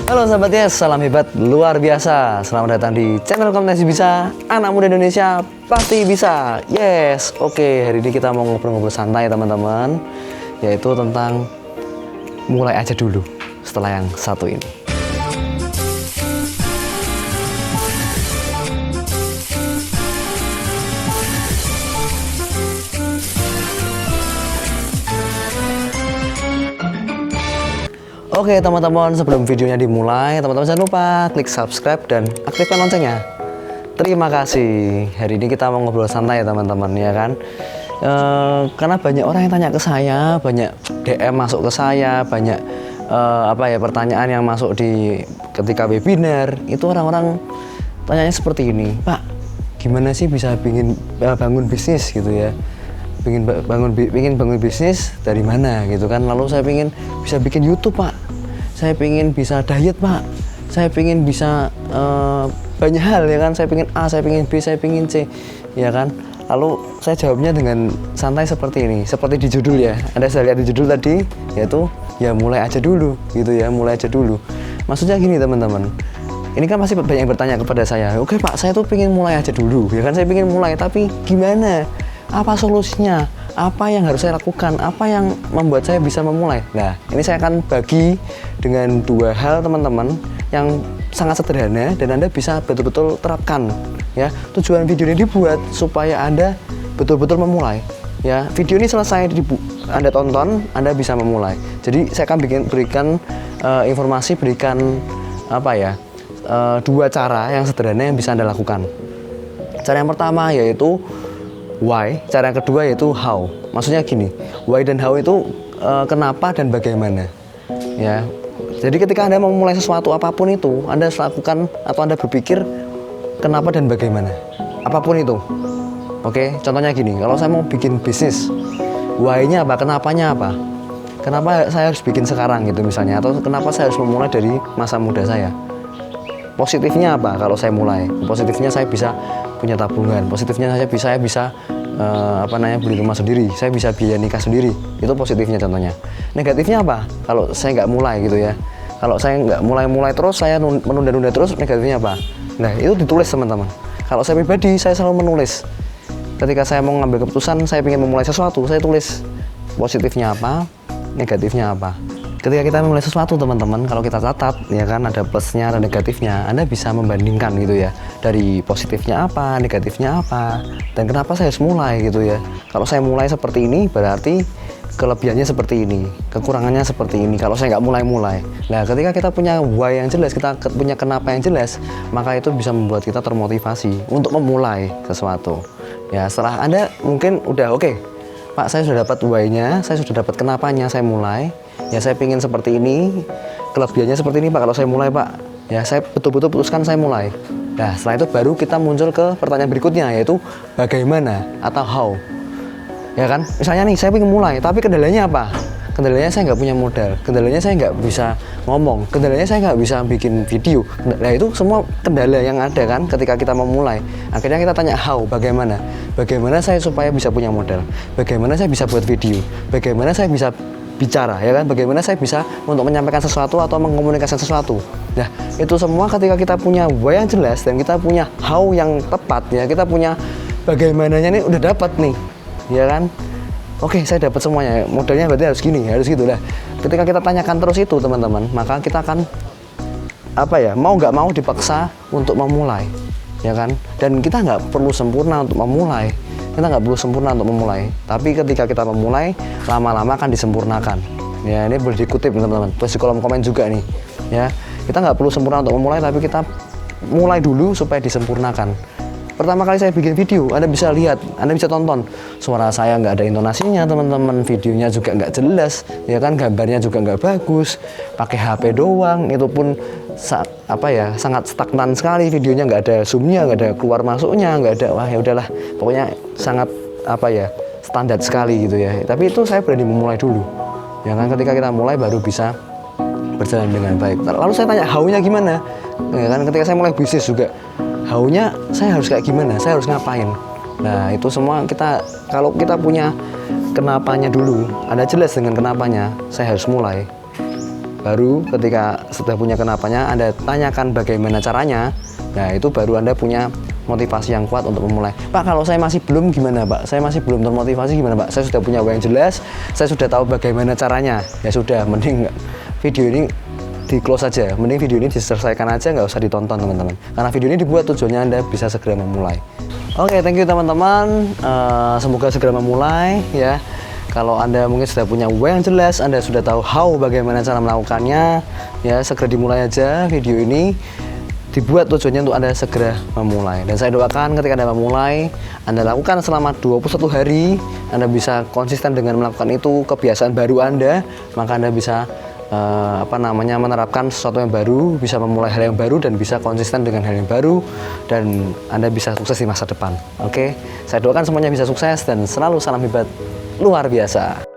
Halo sahabat Yes, salam hebat luar biasa. Selamat datang di channel Kompetensi Bisa. Anak muda Indonesia pasti bisa. Yes, oke, hari ini kita mau ngobrol-ngobrol santai teman-teman, yaitu tentang mulai aja dulu setelah yang satu ini. Oke teman-teman, sebelum videonya dimulai, teman-teman jangan lupa klik subscribe dan aktifkan loncengnya. Terima kasih. Hari ini kita mau ngobrol santai ya teman-teman, ya kan? Karena banyak orang yang tanya ke saya, banyak DM masuk ke saya, banyak pertanyaan yang masuk di ketika webinar. Itu orang-orang tanyanya seperti ini, Pak, gimana sih bisa bangun bisnis gitu ya? Pengen bangun bisnis dari mana gitu kan? Lalu saya pengen bisa bikin YouTube, Pak. Saya pengen bisa diet, Pak. Saya pengen bisa banyak hal ya kan? Saya pengen A, saya pengen B, saya pengen C, ya kan? Lalu saya jawabnya dengan santai seperti ini, seperti di judul ya. Anda sudah lihat di judul tadi, yaitu ya mulai aja dulu gitu ya, mulai aja dulu. Maksudnya gini teman-teman. Ini kan masih banyak yang bertanya kepada saya. Oke Pak, saya tuh pengen mulai aja dulu, ya kan? Saya pengen mulai, tapi gimana? Apa solusinya? Apa yang harus saya lakukan? Apa yang membuat saya bisa memulai? Nah, ini saya akan bagi dengan dua hal teman-teman yang sangat sederhana dan Anda bisa betul-betul terapkan. Ya, tujuan video ini dibuat supaya Anda betul-betul memulai. Ya, video ini selesai Anda tonton, Anda bisa memulai. Jadi saya akan berikan informasi, dua cara yang sederhana yang bisa Anda lakukan. Cara yang pertama yaitu why, cara yang kedua yaitu how. Maksudnya gini, why dan how itu kenapa dan bagaimana. Ya, jadi ketika Anda mau memulai sesuatu apapun itu, Anda harus lakukan atau Anda berpikir kenapa dan bagaimana. Apapun itu. Oke, contohnya gini, kalau saya mau bikin bisnis, why-nya apa, kenapanya apa? Kenapa saya harus bikin sekarang gitu misalnya, atau kenapa saya harus memulai dari masa muda saya? Positifnya apa kalau saya mulai? Positifnya saya bisa punya tabungan. Positifnya saya bisa beli rumah sendiri. Saya bisa biaya nikah sendiri. Itu positifnya contohnya. Negatifnya apa? Kalau saya nggak mulai gitu ya. Kalau saya nggak mulai terus, saya menunda-nunda terus, negatifnya apa? Nah, itu ditulis teman-teman. Kalau saya pribadi, saya selalu menulis. Ketika saya mau ngambil keputusan, saya ingin memulai sesuatu, saya tulis positifnya apa, negatifnya apa. Ketika kita memulai sesuatu teman-teman, kalau kita catat ya kan ada plusnya dan negatifnya, Anda bisa membandingkan gitu ya, dari positifnya apa, negatifnya apa, dan kenapa saya harus mulai gitu ya. Kalau saya mulai seperti ini berarti kelebihannya seperti ini, kekurangannya seperti ini kalau saya nggak mulai. Nah, ketika kita punya why yang jelas, kita punya kenapa yang jelas, maka itu bisa membuat kita termotivasi untuk memulai sesuatu. Ya, setelah Anda mungkin udah oke, Pak, saya sudah dapat why-nya, saya sudah dapat kenapanya, saya mulai. Ya, saya pingin seperti ini, kelebihannya seperti ini Pak, kalau saya mulai Pak. Ya, saya betul-betul putuskan saya mulai. Nah, setelah itu baru kita muncul ke pertanyaan berikutnya, yaitu bagaimana atau how. Ya kan, misalnya nih, saya pengen mulai, tapi kendalanya apa? Kendalanya saya nggak punya modal, kendalanya saya nggak bisa ngomong, kendalanya saya nggak bisa bikin video. Nah, itu semua kendala yang ada kan ketika kita mau mulai. Akhirnya kita tanya how, bagaimana? Bagaimana saya supaya bisa punya modal? Bagaimana saya bisa buat video? Bagaimana saya bisa bicara, ya kan? Bagaimana saya bisa untuk menyampaikan sesuatu atau mengkomunikasikan sesuatu? Nah, itu semua ketika kita punya why yang jelas dan kita punya how yang tepat, ya, kita punya bagaimananya nih udah dapat nih, ya kan? Oke, saya dapat semuanya. Modelnya berarti harus gini, harus gitu lah. Ketika kita tanyakan terus itu teman-teman, maka kita akan mau nggak mau dipaksa untuk memulai, ya kan? Dan kita nggak perlu sempurna untuk memulai. Kita nggak perlu sempurna untuk memulai. Tapi ketika kita memulai, lama-lama akan disempurnakan. Ya, ini boleh dikutip teman-teman. Terus di kolom komen juga nih. Ya, kita nggak perlu sempurna untuk memulai, tapi kita mulai dulu supaya disempurnakan. Pertama kali saya bikin video, Anda bisa lihat, Anda bisa tonton. Suara saya nggak ada intonasinya, teman-teman. Videonya juga nggak jelas, ya kan? Gambarnya juga nggak bagus. Pakai HP doang, itu pun sangat stagnan sekali. Videonya nggak ada zoomnya, nggak ada keluar masuknya, nggak ada. Wah, ya udahlah. Pokoknya sangat standar sekali gitu ya. Tapi itu saya berani memulai dulu. Ya kan? Ketika kita mulai baru bisa berjalan dengan baik. Lalu saya tanya how-nya gimana? Ya kan? Ketika saya mulai bisnis juga, how-nya saya harus kayak gimana, saya harus ngapain. Nah, itu semua kalau kita punya kenapanya dulu, Anda jelas dengan kenapanya, saya harus mulai. Baru ketika sudah punya kenapanya, Anda tanyakan bagaimana caranya. Nah, itu baru Anda punya motivasi yang kuat untuk memulai. Pak, kalau saya masih belum gimana, Pak? Saya masih belum termotivasi gimana, Pak? Saya sudah punya why yang jelas, saya sudah tahu bagaimana caranya. Ya sudah, mending video ini di close aja, mending video ini diselesaikan aja, nggak usah ditonton teman-teman, karena video ini dibuat tujuannya Anda bisa segera memulai. Oke, thank you teman-teman, semoga segera memulai ya. Kalau Anda mungkin sudah punya why yang jelas, Anda sudah tahu how, bagaimana cara melakukannya ya, segera dimulai aja. Video ini dibuat tujuannya untuk Anda segera memulai, dan saya doakan ketika Anda memulai, Anda lakukan selama 21 hari, Anda bisa konsisten dengan melakukan itu, kebiasaan baru Anda, maka Anda bisa menerapkan sesuatu yang baru, bisa memulai hal yang baru dan bisa konsisten dengan hal yang baru, dan Anda bisa sukses di masa depan. Oke, saya doakan semuanya bisa sukses dan selalu salam hebat luar biasa.